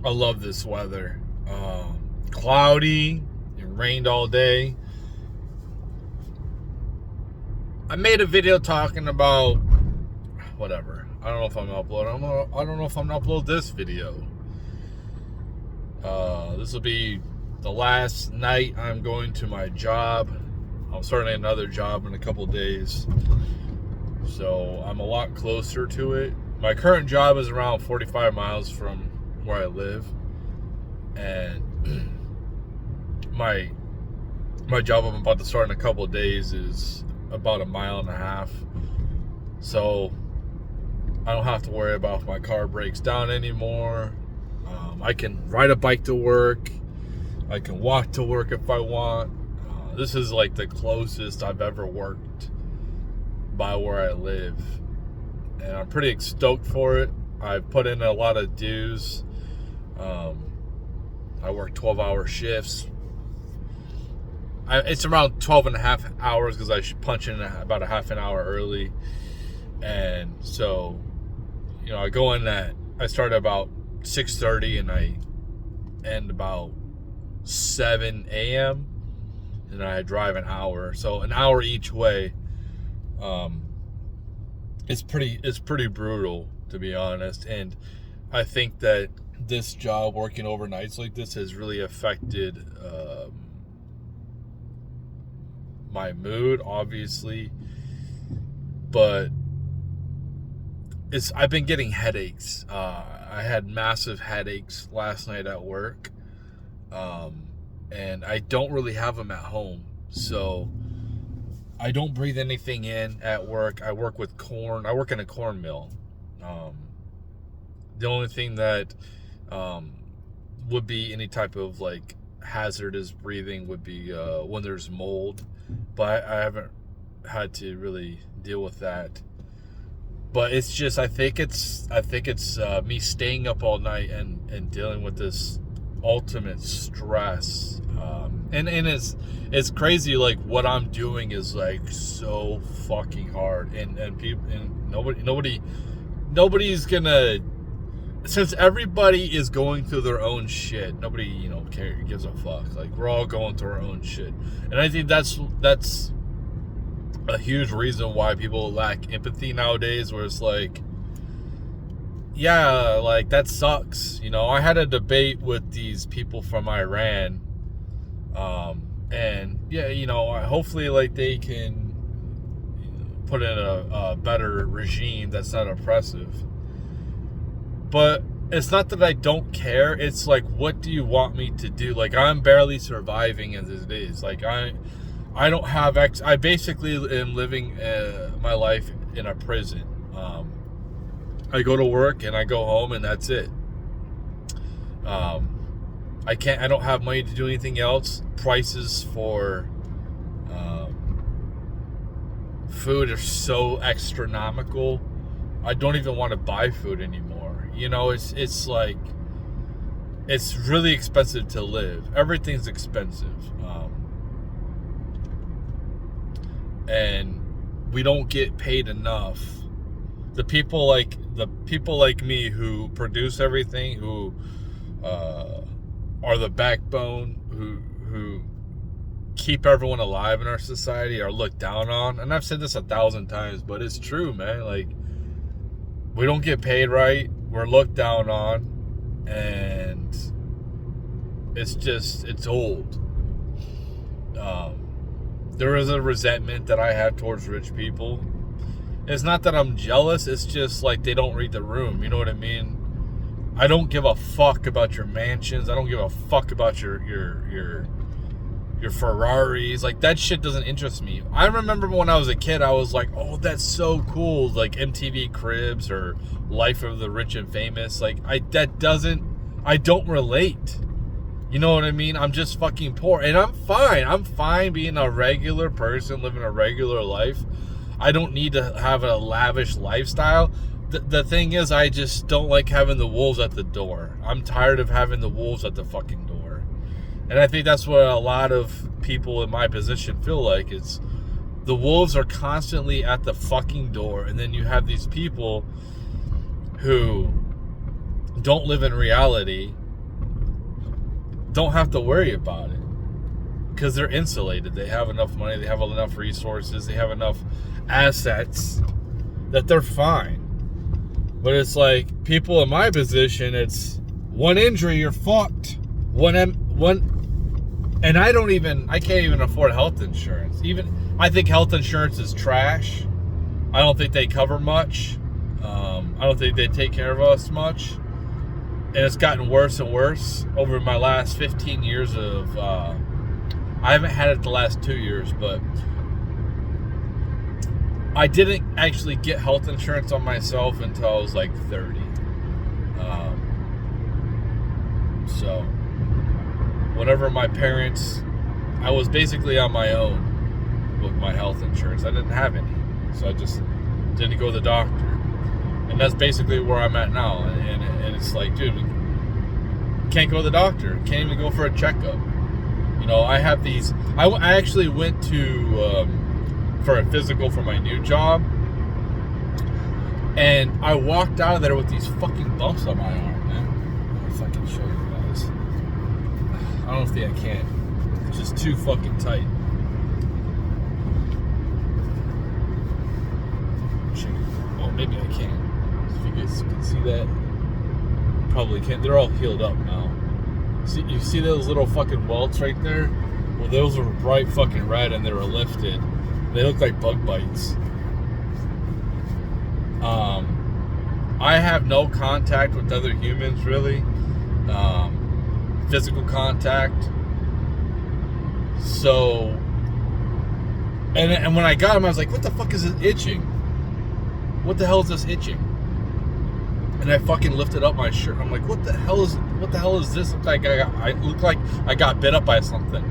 I love this weather. Cloudy, it rained all day. I made a video talking about whatever. I don't know if I'm gonna upload. I don't know if I'm gonna upload this video. This will be the last night I'm going to my job. I'm starting another job in a couple days, so I'm a lot closer to it. My current job is around 45 miles from where I live, and my job I'm about to start in a couple days is about 1.5 miles, so I don't have to worry about if my car breaks down anymore. I can ride a bike to work. I can walk to work if I want. This is like the closest I've ever worked by where I live, and I'm pretty stoked for it. I've put in a lot of dues. I work 12-hour shifts. It's around 12 and a half hours because I should punch in about a half an hour early. And so, I go in I start about 6:30 and I end about 7 a.m. and I drive an hour. So an hour each way. It's pretty brutal, to be honest. And I think that this job, working overnights like this, has really affected my mood, obviously. But I've been getting headaches. I had massive headaches last night at work, and I don't really have them at home, so I don't breathe anything in at work. I work with corn. I work in a corn mill. The only thing that would be any type of like hazardous breathing would be when there's mold, but I haven't had to really deal with that. But it's just, I think it's me staying up all night and dealing with this ultimate stress. And it's crazy. Like, what I'm doing is like so fucking hard, and people, and nobody's gonna, since everybody is going through their own shit, nobody gives a fuck. Like, we're all going through our own shit, and I think that's a huge reason why people lack empathy nowadays, where it's like, yeah, like, that sucks. I had a debate with these people from Iran, and yeah, hopefully, like, they can put in a better regime that's not oppressive. But it's not that I don't care. It's like, what do you want me to do? Like, I'm barely surviving as it is. Like, I don't have I basically am living my life in a prison. I go to work and I go home and that's it. I don't have money to do anything else. Prices for food are so astronomical. I don't even want to buy food anymore. It's like, it's really expensive to live. Everything's expensive. And we don't get paid enough. The people like me who produce everything, who are the backbone, who keep everyone alive in our society, are looked down on. And I've said this 1,000 times, but it's true, man. Like, we don't get paid right. We're looked down on, and it's old. There is a resentment that I have towards rich people. It's not that I'm jealous. It's just like, they don't read the room. You know what I mean? I don't give a fuck about your mansions. I don't give a fuck about your Ferraris. Like, that shit doesn't interest me. I remember when I was a kid, I was like, oh, that's so cool. Like MTV Cribs or Life of the Rich and Famous. Like, I don't relate. You know what I mean? I'm just fucking poor. And I'm fine. I'm fine being a regular person, living a regular life. I don't need to have a lavish lifestyle. The thing is, I just don't like having the wolves at the door. I'm tired of having the wolves at the fucking door. And I think that's what a lot of people in my position feel like. It's the wolves are constantly at the fucking door. And then you have these people who don't live in reality don't have to worry about it because they're insulated. They have enough money, they have enough resources, they have enough assets that they're fine. But it's like people in my position, it's one injury, you're fucked. And I can't even afford health insurance. I think health insurance is trash. I don't think they cover much. I don't think they take care of us much. And it's gotten worse and worse over my last 15 years of, I haven't had it the last 2 years, but I didn't actually get health insurance on myself until I was like 30. So whenever my parents, I was basically on my own with my health insurance. I didn't have any, so I just didn't go to the doctor. And that's basically where I'm at now. And it's like, dude, can't go to the doctor. Can't even go for a checkup. You know, I have these. I actually went to for a physical for my new job, and I walked out of there with these fucking bumps on my arm, man. I don't know if I can show you guys. I don't think I can. It's just too fucking tight. Oh, maybe I can. If you guys can see that, probably can't. They're all healed up now. See, you see those little fucking welts right there? Well, those were bright fucking red and they were lifted. They look like bug bites. I have no contact with other humans, really. Physical contact. So, and when I got him, I was like, what the fuck is this itching? What the hell is this itching? And I fucking lifted up my shirt. I'm like, what the hell is this? I look like I got bit up by something.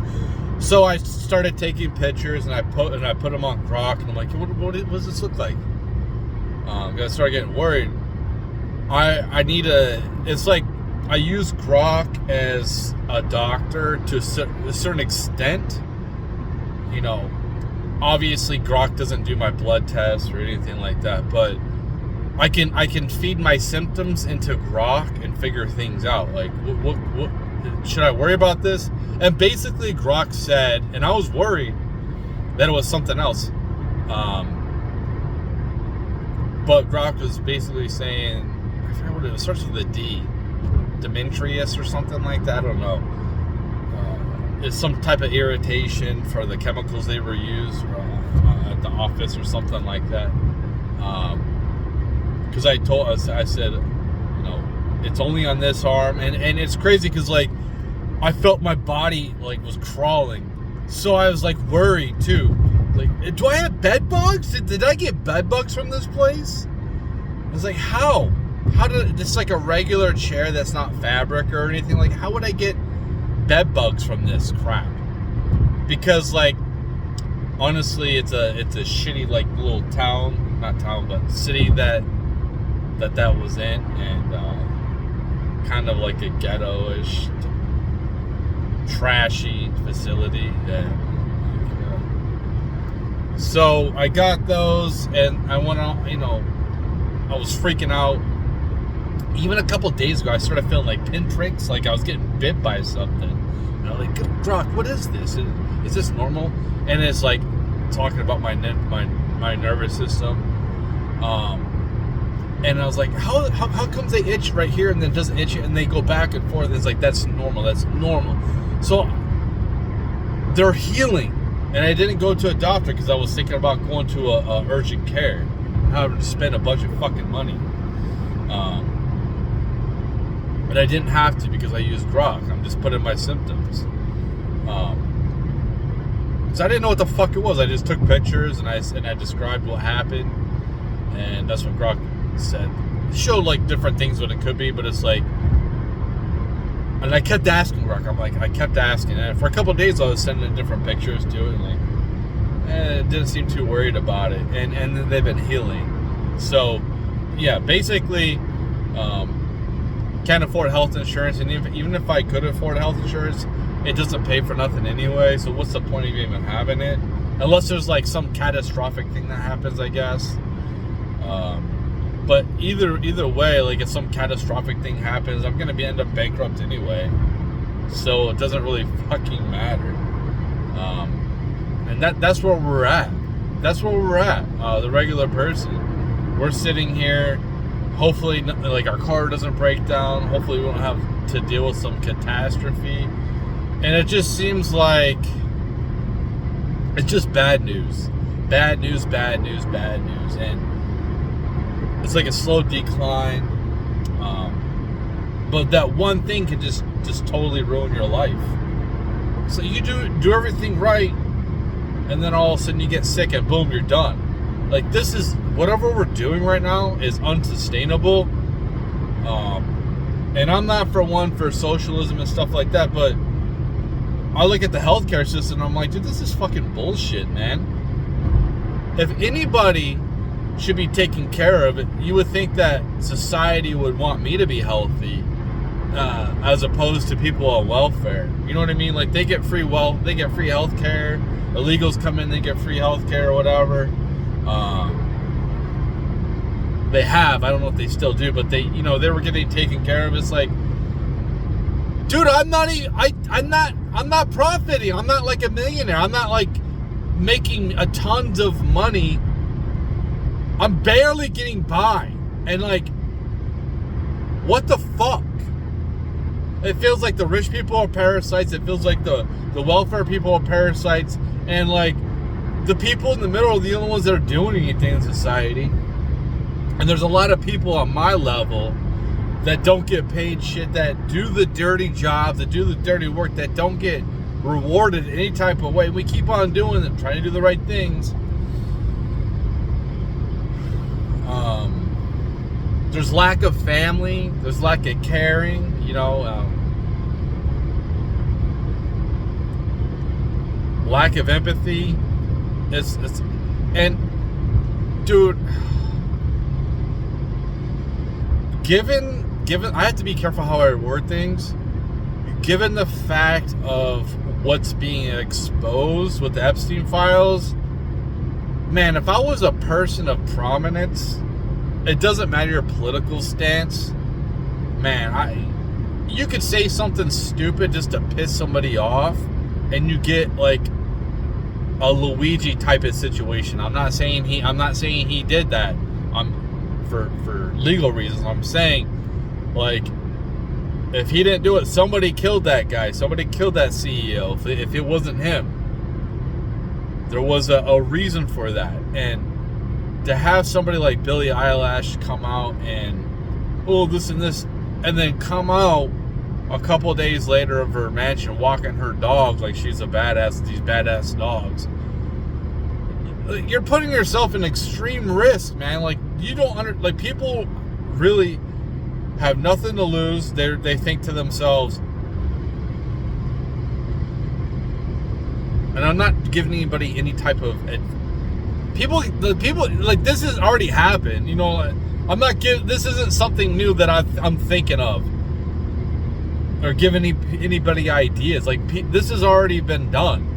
So I started taking pictures and I put them on Grok, and I'm like, what does this look like? I started getting worried. It's like I use Grok as a doctor to a certain extent. You know, obviously Grok doesn't do my blood tests or anything like that, but I can feed my symptoms into Grok and figure things out. Like, what should I worry about this? And basically Grok said, and I was worried that it was something else. But Grok was basically saying, I forget what it starts with a D. Demetrius or something like that. I don't know. It's some type of irritation for the chemicals they were used at the office or something like that. Because I said, you know, it's only on this arm, and it's crazy because like I felt my body like was crawling, so I was like worried too. Like, do I have bed bugs? Did I get bed bugs from this place? I was like, how? How did it's like a regular chair that's not fabric or anything? Like, how would I get bed bugs from this crap? Because like, honestly, it's a shitty like little town, not town, but city that was in, and kind of like a ghetto-ish, trashy facility. So I got those, and I went out, you know, I was freaking out. Even a couple days ago, I started feeling like pinpricks, like I was getting bit by something. And I'm like, Grok, what is this? Is this normal? And it's like talking about my nervous system. And I was like, how comes they itch right here and then doesn't itch and they go back and forth? It's like, that's normal. So they're healing. And I didn't go to a doctor because I was thinking about going to a urgent care, having to spend a bunch of fucking money. But I didn't have to because I used Grok. I'm just putting my symptoms. So I didn't know what the fuck it was. I just took pictures and I described what happened, and that's what Grok said. It showed like different things what it could be, but it's like, and I kept asking Grok. I kept asking, and for a couple of days I was sending different pictures to it, and like, it didn't seem too worried about it, and then they've been healing. So yeah, basically, can't afford health insurance, and even if I could afford health insurance, it doesn't pay for nothing anyway, so what's the point of even having it? Unless there's like some catastrophic thing that happens, I guess. But either way, like if some catastrophic thing happens, I'm gonna end up bankrupt anyway. so it doesn't really fucking matter. And that's where we're at. That's where we're at. The regular person. We're sitting here. Hopefully, like, our car doesn't break down. Hopefully, we won't have to deal with some catastrophe. And it just seems like it's just bad news. Bad news, bad news, bad news. And it's like a slow decline. But that one thing can just totally ruin your life. So you do everything right, and then all of a sudden you get sick and boom, you're done. Like, this is, whatever we're doing right now is unsustainable. And I'm not for socialism and stuff like that, but I look at the healthcare system and I'm like, dude, this is fucking bullshit, man. If anybody should be taking care of it, you would think that society would want me to be healthy, as opposed to people on welfare. You know what I mean? Like, they get free health care. Illegals come in, they get free health care or whatever. They have, I don't know if they still do, but they were getting taken care of. It's like, dude, I'm not profiting. I'm not like a millionaire. I'm not like making a tons of money. I'm barely getting by. And like, what the fuck? It feels like the rich people are parasites. It feels like the welfare people are parasites. And like, the people in the middle are the only ones that are doing anything in society. And there's a lot of people on my level that don't get paid shit, that do the dirty jobs, that do the dirty work, that don't get rewarded any type of way. We keep on doing it, trying to do the right things. There's lack of family. There's lack of caring. Lack of empathy. And dude, given I have to be careful how I word things. Given the fact of what's being exposed with the Epstein files, man, if I was a person of prominence, it doesn't matter your political stance, man, you could say something stupid just to piss somebody off, and you get like a Luigi type of situation. I'm not saying he did that. For legal reasons. I'm saying, like, if he didn't do it, somebody killed that guy. Somebody killed that CEO. If it wasn't him, there was a reason for that. And to have somebody like Billie Eilish come out and this and this, and then come out a couple of days later of her mansion walking her dogs like she's a badass, these badass dogs, you're putting yourself in extreme risk, man. Like, you don't like, people really have nothing to lose. They think to themselves, and I'm not giving anybody any type of the people like, this has already happened. I'm not giving, this isn't something new that I'm thinking of or giving anybody ideas. Like, this has already been done.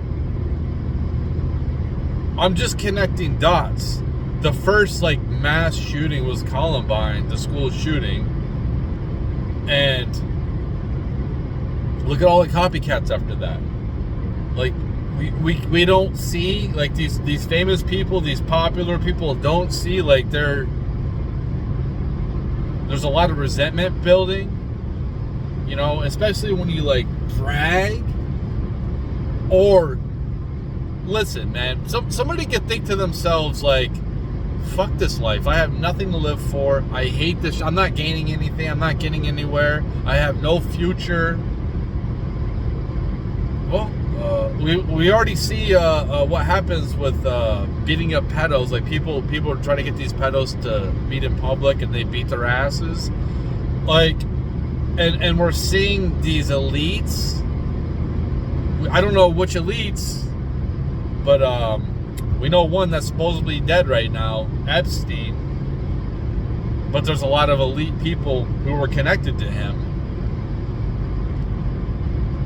I'm just connecting dots. The first like mass shooting was Columbine, the school shooting, and look at all the copycats after that. Like, we don't see, like, these famous people, these popular people don't see, like, there's a lot of resentment building, especially when you like brag. Or listen, man, somebody could think to themselves like, fuck this life, I have nothing to live for, I hate this, I'm not gaining anything, I'm not getting anywhere, I have no future. Well, we already see what happens with beating up pedos. Like, people are trying to get these pedos to meet in public, and they beat their asses. Like, and we're seeing these elites. I don't know which elites, but we know one that's supposedly dead right now, Epstein. But there's a lot of elite people who were connected to him.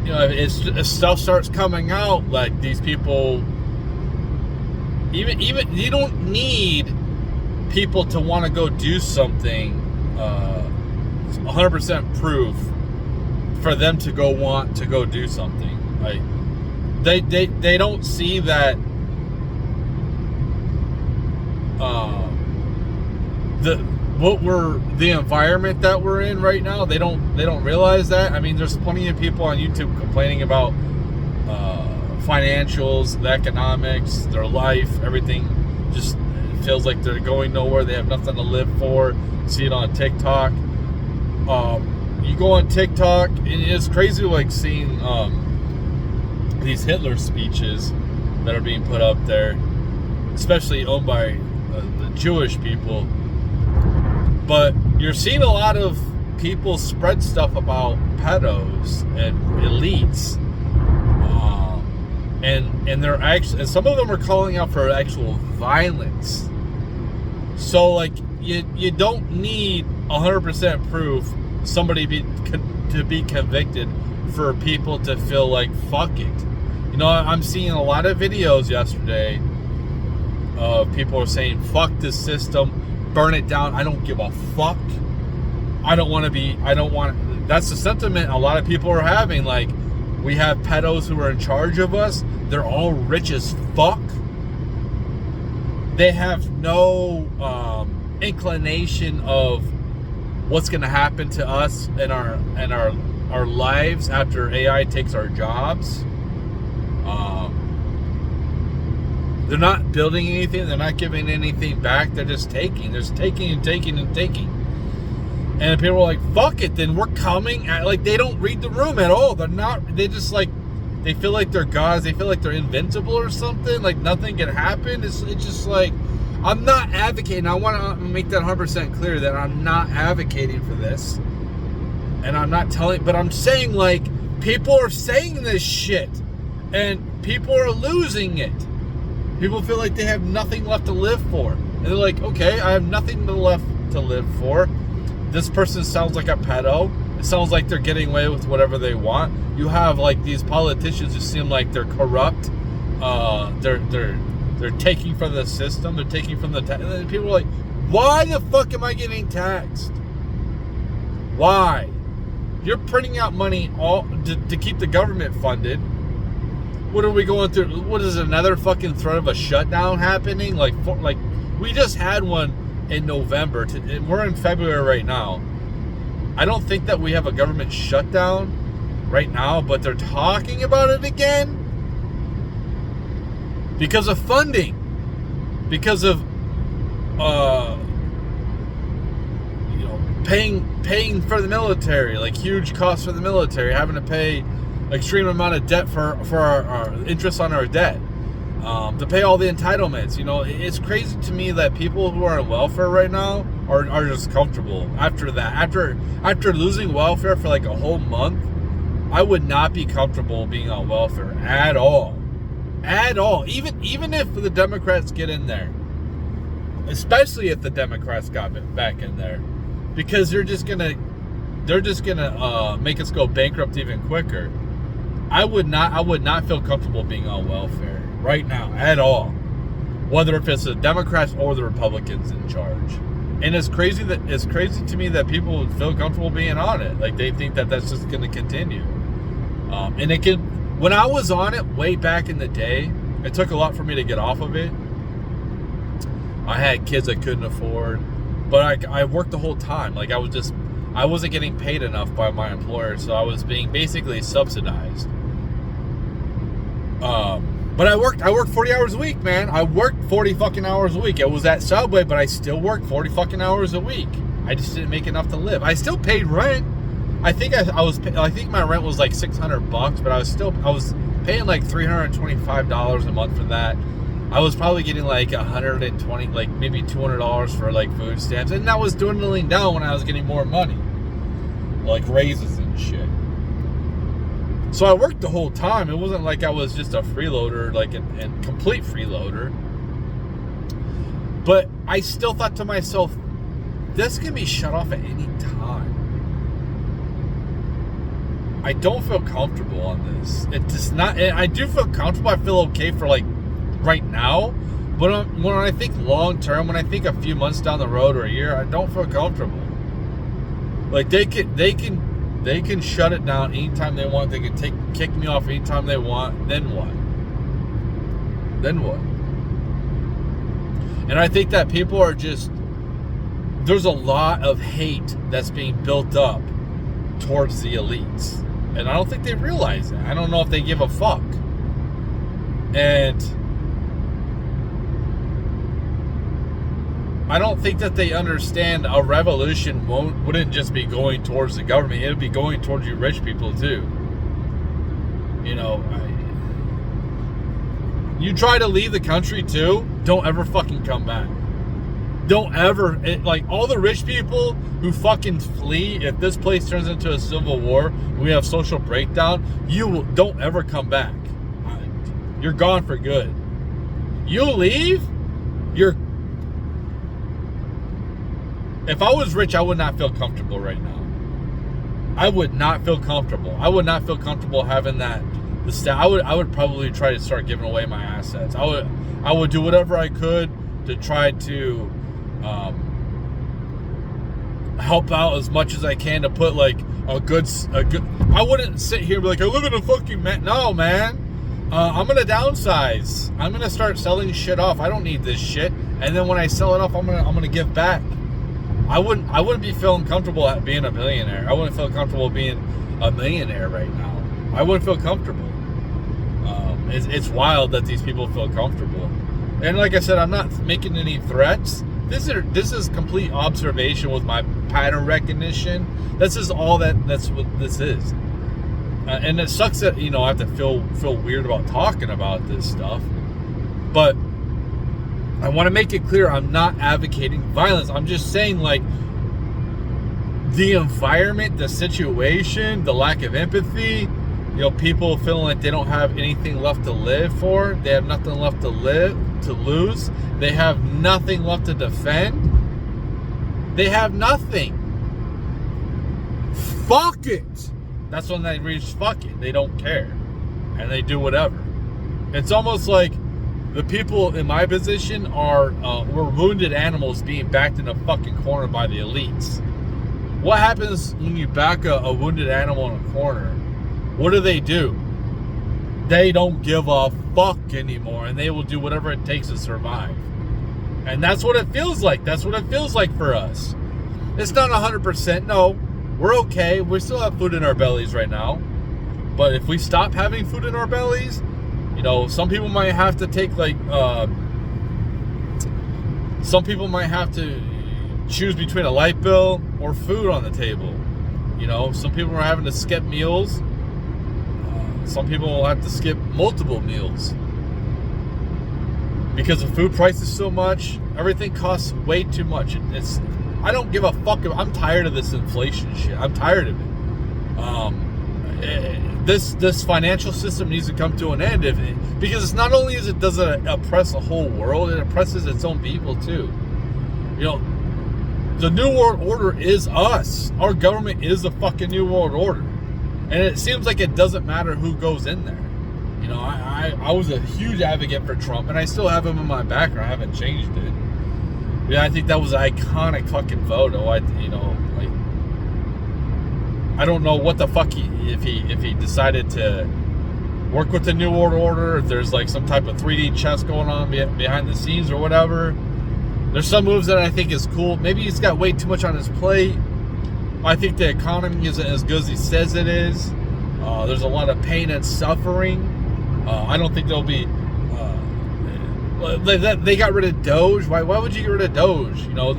If stuff starts coming out, like, these people, even you don't need people to want to go do something 100% proof for them to go want to go do something. Like they don't see that the environment that we're in right now. They don't realize that. I mean, there's plenty of people on YouTube complaining about financials, the economics, their life, everything. Just feels like they're going nowhere. They have nothing to live for. See it on TikTok. You go on TikTok, and it's crazy, like seeing these Hitler speeches that are being put up there, especially owned by the Jewish people. But you're seeing a lot of people spread stuff about pedos and elites, and they're actually, and some of them are calling out for actual violence. So like you don't need 100% proof somebody to be convicted for people to feel like fuck it. You know, I'm seeing a lot of videos yesterday of people are saying fuck this system, burn it down. I don't give a fuck. That's the sentiment a lot of people are having. Like, we have pedos who are in charge of us. They're all rich as fuck. They have no inclination of what's going to happen to us and our lives after AI takes our jobs. They're not building anything. They're not giving anything back. They're just taking. They're just taking and taking and taking. And people are like, fuck it, then we're coming. Like, they don't read the room at all. They're not, they just like, they feel like they're gods. They feel like they're invincible or something. Like, nothing can happen. It's just like, I'm not advocating. I want to make that 100% clear that I'm not advocating for this. And I'm not telling, but I'm saying, like, people are saying this shit. And people are losing it. People feel like they have nothing left to live for. And they're like, okay, I have nothing left to live for. This person sounds like a pedo. It sounds like they're getting away with whatever they want. You have like these politicians who seem like they're corrupt. They're taking from the system. They're taking from the and people are like, why the fuck am I getting taxed? Why? You're printing out money all to keep the government funded. What are we going through? What is another fucking threat of a shutdown happening? Like we just had one in November. And we're in February right now. I don't think that we have a government shutdown right now, but they're talking about it again because of funding, because of paying for the military, like huge costs for the military, having to pay extreme amount of debt for our interest on our debt, to pay all the entitlements. You know, it's crazy to me that people who are on welfare right now are just comfortable after that. After losing welfare for like a whole month, I would not be comfortable being on welfare at all. Even if the Democrats get in there, especially if the Democrats got back in there, because they're just gonna make us go bankrupt even quicker. I would not feel comfortable being on welfare right now at all, whether if it's the Democrats or the Republicans in charge. And it's crazy to me that people would feel comfortable being on it. Like, they think that that's just going to continue. And it can. When I was on it way back in the day, it took a lot for me to get off of it. I had kids I couldn't afford, but I worked the whole time. Like, I wasn't getting paid enough by my employer, so I was being basically subsidized. But I worked 40 hours a week, man. I worked 40 fucking hours a week. It was at Subway, but I still worked 40 fucking hours a week. I just didn't make enough to live. I still paid rent. I think I think my rent was like $600, but I was paying like $325 a month for that. I was probably getting like $120, like maybe $200 for like food stamps, and that was dwindling down when I was getting more money, like raises and shit. So I worked the whole time. It wasn't like I was just a freeloader, like a complete freeloader. But I still thought to myself, this can be shut off at any time. I don't feel comfortable on this. It does not. I do feel comfortable. I feel okay for like right now. But when I think long term, when I think a few months down the road or a year, I don't feel comfortable. Like they can They can shut it down anytime they want. They can kick me off anytime they want. Then what? Then what? And I think that people are just... There's a lot of hate that's being built up towards the elites. And I don't think they realize that. I don't know if they give a fuck. And I don't think that they understand a revolution wouldn't just be going towards the government. It would be going towards you rich people too. You know, you try to leave the country too, don't ever fucking come back. Don't ever, like all the rich people who fucking flee, if this place turns into a civil war, we have social breakdown, don't ever come back. You're gone for good. You leave, if I was rich, I would not feel comfortable right now. I would not feel comfortable. I would not feel comfortable having that. I would probably try to start giving away my assets. I would do whatever I could to try to help out as much as I can to put like a good. I wouldn't sit here and be like, I live in a fucking no, man. I'm gonna downsize. I'm gonna start selling shit off. I don't need this shit. And then when I sell it off, I'm gonna give back. I wouldn't be feeling comfortable at being a millionaire. I wouldn't feel comfortable being a millionaire right now. I wouldn't feel comfortable. It's wild that these people feel comfortable. And like I said, I'm not making any threats. This is complete observation with my pattern recognition. This is all that's what this is. And it sucks that, you know, I have to feel weird about talking about this stuff. But I want to make it clear, I'm not advocating violence. I'm just saying, like, the environment, the situation, the lack of empathy, you know, people feeling like they don't have anything left to live for. They have nothing left to lose. They have nothing left to defend. They have nothing. Fuck it. That's when they reach fuck it. They don't care. And they do whatever. It's almost like the people in my position were wounded animals being backed in a fucking corner by the elites. What happens when you back a wounded animal in a corner? What do? They don't give a fuck anymore, and they will do whatever it takes to survive. And that's what it feels like. That's what it feels like for us. It's not 100%. No, we're okay. We still have food in our bellies right now. But if we stop having food in our bellies, you know, some people might have to take some people might have to choose between a light bill or food on the table. You know, some people are having to skip meals. Some people will have to skip multiple meals because the food price is so much. Everything costs way too much. I don't give a fuck. I'm tired of this inflation shit. I'm tired of it. This financial system needs to come to an end because it's not only does it oppress the whole world, it oppresses its own people too. You know, the New World Order is us. Our government is the fucking New World Order. And it seems like it doesn't matter who goes in there. You know, I was a huge advocate for Trump, and I still have him in my background. I haven't changed it. Yeah, I think that was an iconic fucking photo. I don't know what the fuck if he decided to work with the New World Order, if there's like some type of 3D chess going on behind the scenes or whatever. There's some moves that I think is cool. Maybe he's got way too much on his plate. I think the economy isn't as good as he says it is. There's a lot of pain and suffering. I don't think there'll be... they got rid of Doge. Why would you get rid of Doge? You know,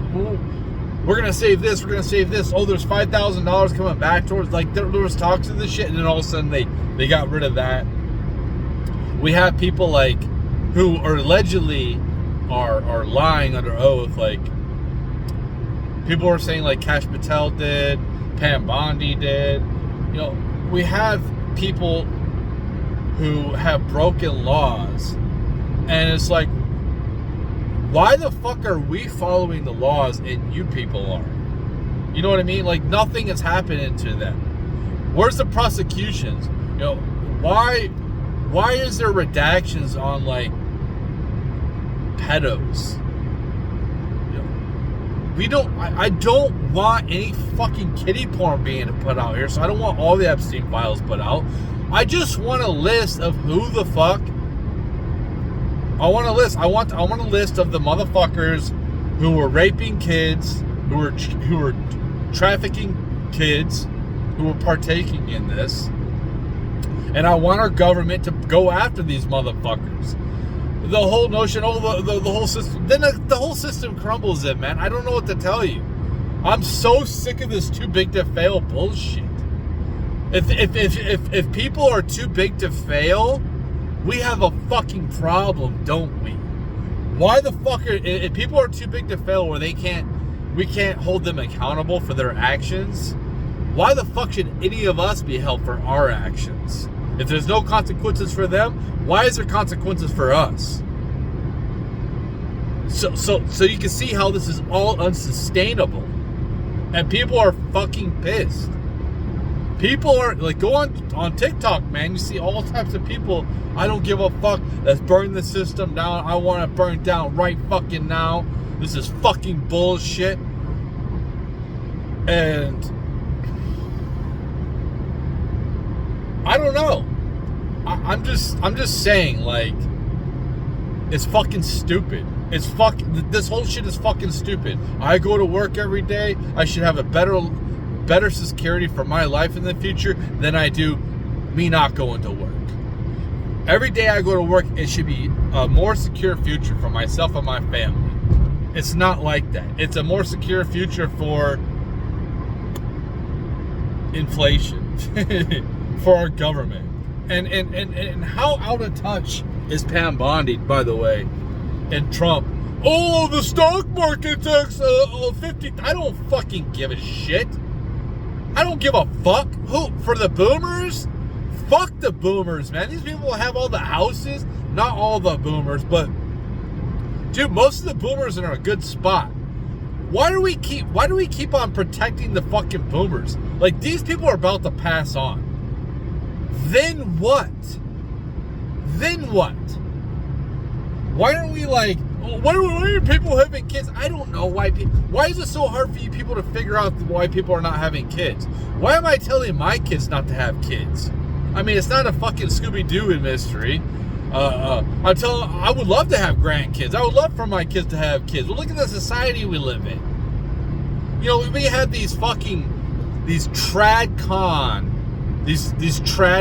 we're going to save this. We're going to save this. Oh, there's $5,000 coming back towards... Like, there was talks of this shit, and then all of a sudden they got rid of that. We have people, like, who are allegedly are lying under oath, like... People are saying like Kash Patel did, Pam Bondi did. You know, we have people who have broken laws. And it's like, why the fuck are we following the laws and you people aren't? You know what I mean? Like nothing is happening to them. Where's the prosecutions? You know, why is there redactions on like pedos? I don't want any fucking kiddie porn being put out here, so I don't want all the Epstein files put out. I just want a list of who the fuck. I want a list. I want a list of the motherfuckers who were raping kids, who were trafficking kids, who were partaking in this. And I want our government to go after these motherfuckers. The whole notion, the whole system, then the whole system crumbles then, man. I don't know what to tell you. I'm so sick of this too big to fail bullshit. If people are too big to fail, we have a fucking problem, don't we? Why the fuck if people are too big to fail where we can't hold them accountable for their actions, why the fuck should any of us be held for our actions? If there's no consequences for them, why is there consequences for us? So you can see how this is all unsustainable. And people are fucking pissed. People are, like, go on TikTok, man. You see all types of people, I don't give a fuck, let's burn the system down. I want to burn down right fucking now. This is fucking bullshit. And I don't know. I'm just saying, like, it's fucking stupid. This whole shit is fucking stupid. I go to work every day. I should have a better security for my life in the future than I do me not going to work. Every day I go to work, it should be a more secure future for myself and my family. It's not like that. It's a more secure future for inflation, for our government. And how out of touch is Pam Bondi, by the way, and Trump? Oh, the stock market takes 50. I don't fucking give a shit. I don't give a fuck. Who? For the boomers? Fuck the boomers, man. These people have all the houses. Not all the boomers, but dude, most of the boomers are in a good spot. Why do we keep on protecting the fucking boomers? Like, these people are about to pass on. Then what? Why aren't we like, why are people having kids? I don't know why is it so hard for you people to figure out why people are not having kids? Why am I telling my kids not to have kids? I mean, it's not a fucking Scooby-Doo mystery. I'm telling, I would love to have grandkids. I would love for my kids to have kids. Well, look at the society we live in. You know, we have these trad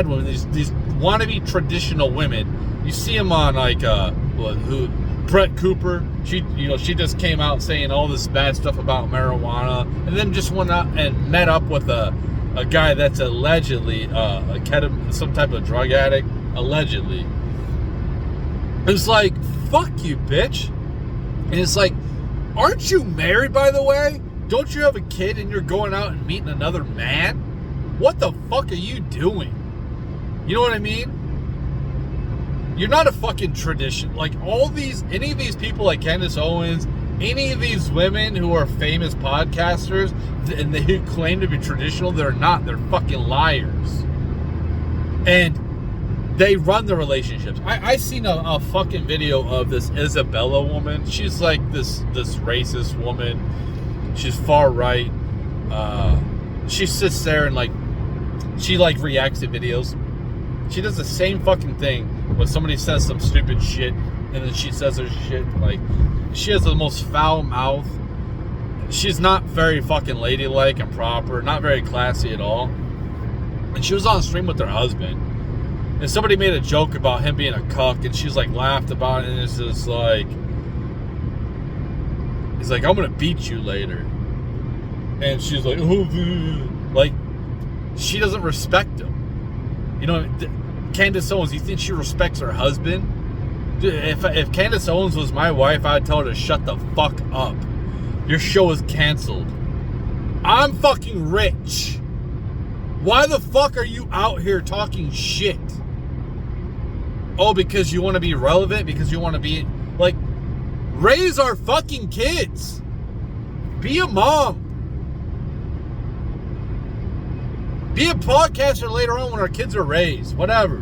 women, these wannabe traditional women. You see them on like Brett Cooper. She just came out saying all this bad stuff about marijuana, and then just went out and met up with a guy that's allegedly some type of drug addict. Allegedly, it's like, fuck you, bitch. And it's like, aren't you married, by the way? Don't you have a kid and you're going out and meeting another man? What the fuck are you doing? You know what I mean? You're not a fucking tradition. Like, any of these people like Candace Owens, any of these women who are famous podcasters and they claim to be traditional, they're not. They're fucking liars. And they run the relationships. I seen a fucking video of this Isabella woman. She's like this racist woman. She's far right. She sits there and she reacts to videos. She does the same fucking thing when somebody says some stupid shit, and then she says her shit. Like, she has the most foul mouth. She's not very fucking ladylike and proper, not very classy at all. And she was on stream with her husband, and somebody made a joke about him being a cuck, and she's like laughed about it, and it's just like, he's like, I'm gonna beat you later. And she's like, oh, like, she doesn't respect him. You know, Candace Owens, you think she respects her husband? Dude, if Candace Owens was my wife, I'd tell her to shut the fuck up. Your show is canceled. I'm fucking rich. Why the fuck are you out here talking shit? Oh, because you want to be relevant? Because you want to be, like, raise our fucking kids. Be a mom. Be a podcaster later on when our kids are raised. Whatever.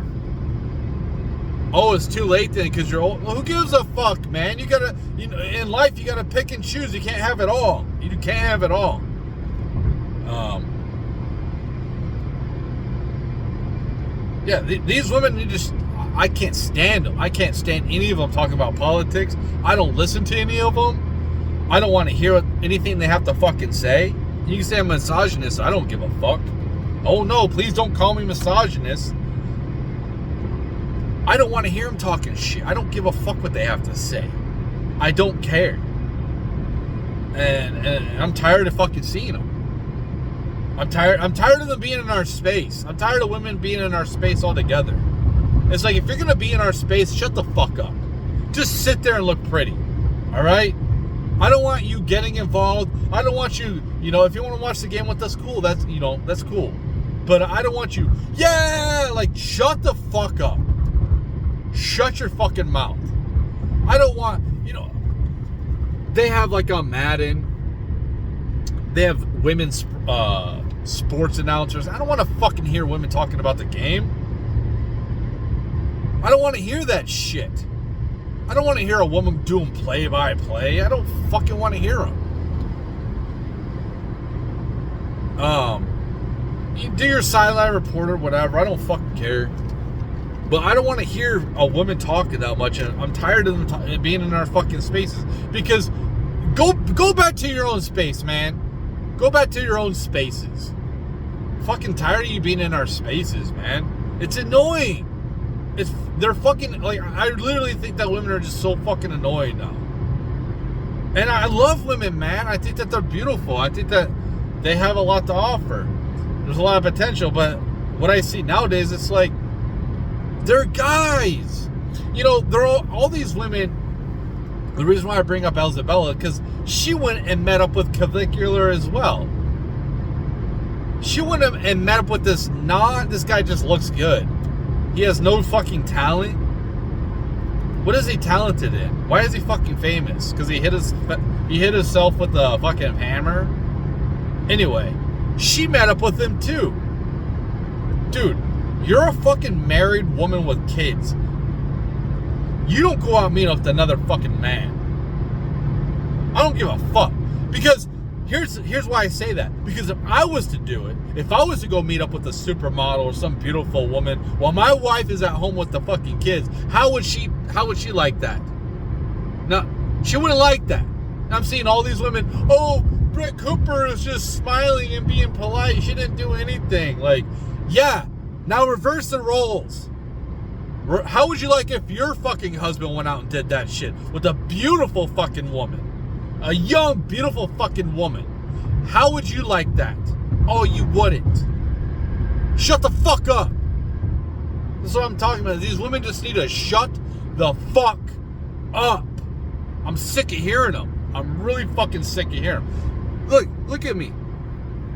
oh, it's too late then because you're old. Well, who gives a fuck, man? You gotta, in life, you gotta pick and choose. You can't have it all. You can't have it all. Yeah, these women, I can't stand them. I can't stand any of them talking about politics. I don't listen to any of them. I don't want to hear anything they have to fucking say. You can say I'm misogynist. I don't give a fuck. Oh no, please don't call me misogynist. I don't want to hear them talking shit. I don't give a fuck what they have to say. I don't care. And I'm tired of fucking seeing them. I'm tired of them being in our space. I'm tired of women being in our space altogether. It's like, if you're going to be in our space, shut the fuck up. Just sit there and look pretty. All right? I don't want you getting involved. I don't want you, if you want to watch the game with us, cool. That's cool. But I don't want you, shut the fuck up. Shut your fucking mouth. I don't want, they have like on Madden, they have women's sports announcers. I don't want to fucking hear women talking about the game. I don't want to hear that shit. I don't want to hear a woman doing play-by-play. I don't fucking want to hear them. You do your sideline reporter, whatever. I don't fucking care. But I don't want to hear a woman talking that much. And I'm tired of them being in our fucking spaces. Because go back to your own space, man. Go back to your own spaces. Fucking tired of you being in our spaces, man. It's annoying. They're fucking, I literally think that women are just so fucking annoying now. And I love women, man. I think that they're beautiful. I think that they have a lot to offer. There's a lot of potential, but what I see nowadays, it's like, they're guys. They're all these women. The reason why I bring up Elzabella, because she went and met up with Clavicular as well. She went and met up with this guy just looks good. He has no fucking talent. What is he talented in? Why is he fucking famous? Because he hit himself with a fucking hammer? Anyway, she met up with him too. Dude, you're a fucking married woman with kids. You don't go out and meet up with another fucking man. I don't give a fuck. Because here's why I say that. Because if I was to do it, if I was to go meet up with a supermodel or some beautiful woman while my wife is at home with the fucking kids, how would she like that? No, she wouldn't like that. I'm seeing all these women, oh, Brett Cooper is just smiling and being polite. She didn't do anything. Yeah. Now reverse the roles. How would you like if your fucking husband went out and did that shit with a beautiful fucking woman? A young, beautiful fucking woman. How would you like that? Oh, you wouldn't. Shut the fuck up. That's what I'm talking about. These women just need to shut the fuck up. I'm sick of hearing them. I'm really fucking sick of hearing them. Look at me.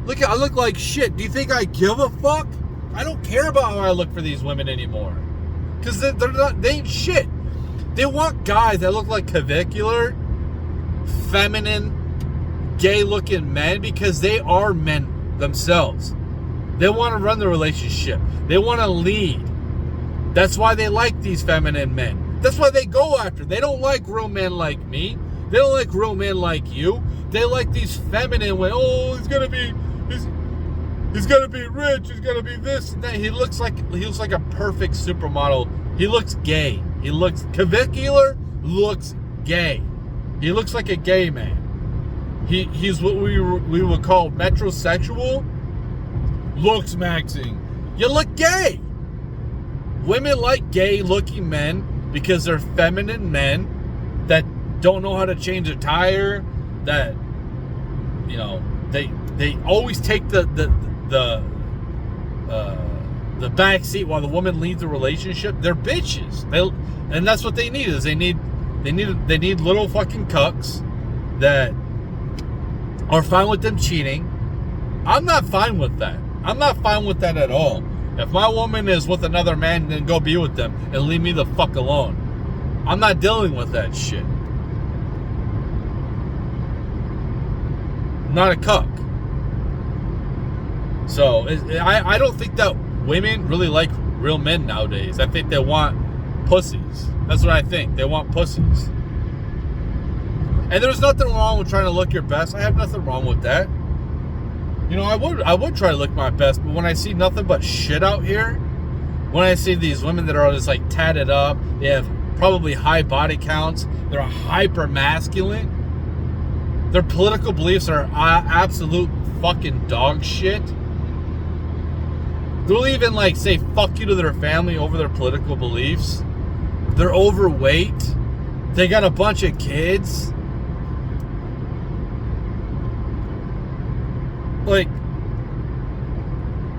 I look like shit. Do you think I give a fuck? I don't care about how I look for these women anymore. Because they ain't shit. They want guys that look like Clavicular, feminine, gay-looking men, because they are men themselves. They want to run the relationship. They want to lead. That's why they like these feminine men. That's why they go after. They don't like real men like me. They don't like real men like you. They like these feminine women. Oh, he's gonna be rich. He's gonna be this and that. He looks like a perfect supermodel. He looks gay. Clavicular looks gay. He looks like a gay man. He's what we would call metrosexual. Looks maxing. You look gay. Women like gay-looking men because they're feminine men that don't know how to change a tire. That they always take the back seat while the woman leads the relationship. They're bitches. And that's what they need. They need little fucking cucks that are fine with them cheating. I'm not fine with that. I'm not fine with that at all. If my woman is with another man, then go be with them and leave me the fuck alone. I'm not dealing with that shit. I'm not a cuck. So I don't think that women really like real men nowadays. I think they want pussies. That's what I think. They want pussies. And there's nothing wrong with trying to look your best. I have nothing wrong with that. You know, I would try to look my best, but when I see nothing but shit out here, when I see these women that are just like tatted up, they have probably high body counts, they're hyper masculine, their political beliefs are absolute fucking dog shit. They'll even like say fuck you to their family over their political beliefs. They're overweight. They got a bunch of kids. Like,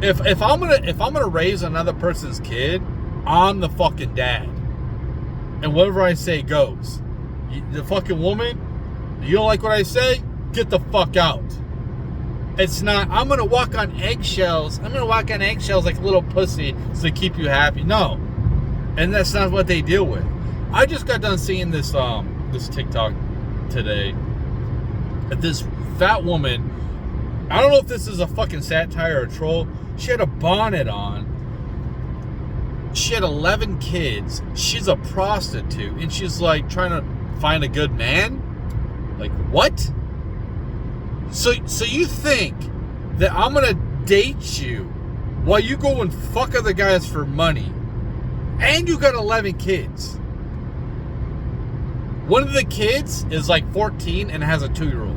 if I'm gonna raise another person's kid, I'm the fucking dad, and whatever I say goes. The fucking woman, you don't like what I say? Get the fuck out. It's not, I'm gonna walk on eggshells. I'm gonna walk on eggshells like a little pussy to keep you happy. No, and that's not what they deal with. I just got done seeing this this TikTok today. This fat woman. I don't know if this is a fucking satire or a troll. She had a bonnet on. She had 11 kids. She's a prostitute. And she's like trying to find a good man? Like, what? So you think that I'm going to date you while you go and fuck other guys for money? And you got 11 kids. One of the kids is like 14 and has a 2-year-old.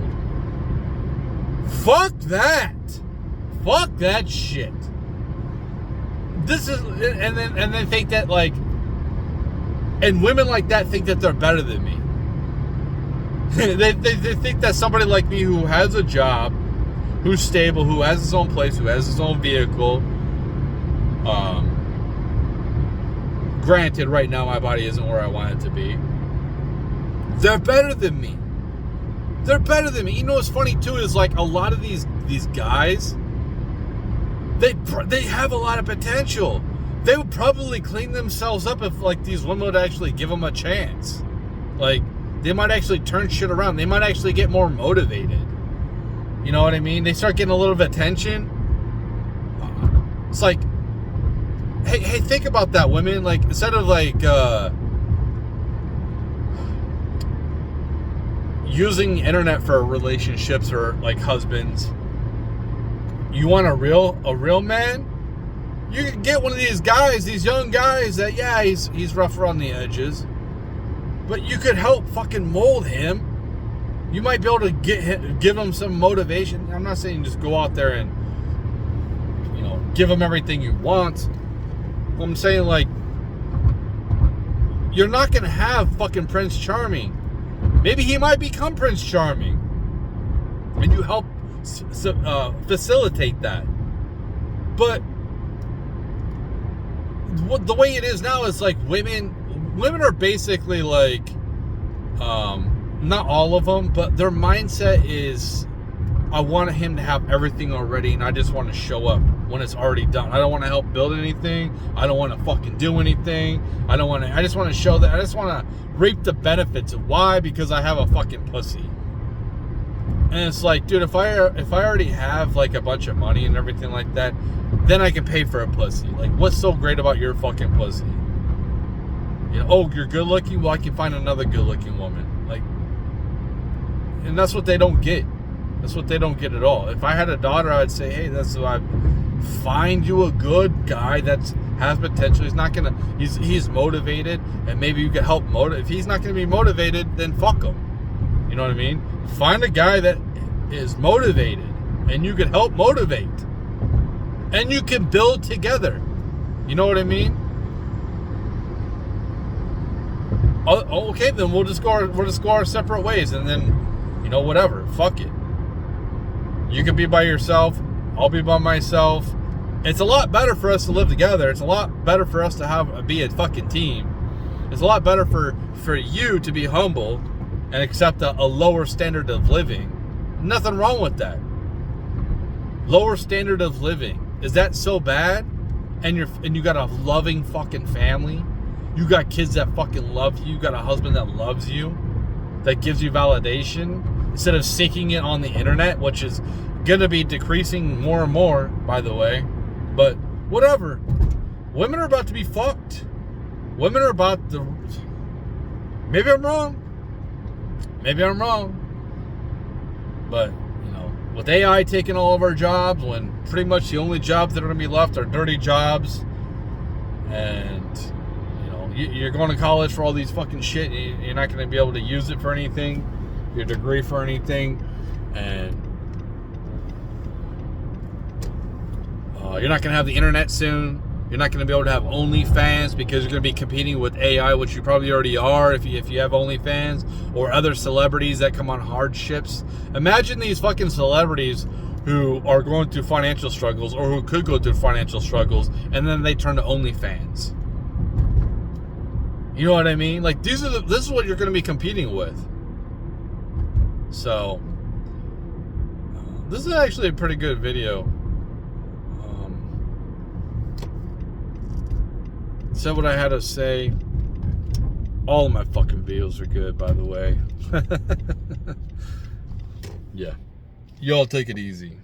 Fuck that. Fuck that shit. This is, and then think that like, and women like that think that they're better than me. they think that somebody like me who has a job, who's stable, who has his own place, who has his own vehicle. Granted, right now my body isn't where I want it to be. They're better than me. They're better than me. You know what's funny too is like a lot of these guys, they have a lot of potential. They would probably clean themselves up if like these women would actually give them a chance. Like they might actually turn shit around. They might actually get more motivated. You know what I mean? They start getting a little bit of attention. It's like, hey, think about that, women. Like instead of like using internet for relationships or like husbands, you want a real man? You can get one of these guys, these young guys that, yeah, he's rough around the edges, but you could help fucking mold him. You might be able to give him some motivation. I'm not saying just go out there and, you know, give him everything you want. I'm saying like, you're not gonna have fucking Prince Charming. Maybe he might become Prince Charming, and you help facilitate that. But the way it is now is like women are basically like, not all of them, but their mindset is, I want him to have everything already, and I just want to show up when it's already done. I don't want to help build anything. I don't want to fucking do anything. I just want to show that. I just want to reap the benefits. Why? Because I have a fucking pussy. And it's like, dude, if I already have like a bunch of money and everything like that, then I can pay for a pussy. Like, what's so great about your fucking pussy? You know, oh, you're good looking? Well, I can find another good looking woman. Like, and that's what they don't get. That's what they don't get at all. If I had a daughter, I'd say, hey, that's what I'd find you a good guy that has potential. He's motivated, and maybe you can help motivate. If he's not gonna be motivated, then fuck him. You know what I mean? Find a guy that is motivated, and you can help motivate, and you can build together. You know what I mean? Okay, then we'll just go our separate ways, and then, you know, whatever. Fuck it. You can be by yourself. I'll be by myself. It's a lot better for us to live together. It's a lot better for us to be a fucking team. It's a lot better for you to be humble and accept a lower standard of living. Nothing wrong with that. Lower standard of living. Is that so bad? And you got a loving fucking family. You got kids that fucking love you. You got a husband that loves you, that gives you validation, instead of seeking it on the internet, which is gonna be decreasing more and more, by the way. But whatever. Women are about to be fucked. Women are about the... Maybe I'm wrong. But, you know, with AI taking all of our jobs, when pretty much the only jobs that are going to be left are dirty jobs, and, you know, you're going to college for all these fucking shit, you're not going to be able to use it for anything, your degree for anything, and you're not going to have the internet soon. You're not going to be able to have OnlyFans because you're going to be competing with AI, which you probably already are if you have OnlyFans, or other celebrities that come on hardships. Imagine these fucking celebrities who are going through financial struggles, or who could go through financial struggles, and then they turn to OnlyFans. You know what I mean? Like, this is what you're going to be competing with. So, this is actually a pretty good video. Said what I had to say. All of my fucking videos are good, by the way. Yeah. Y'all take it easy.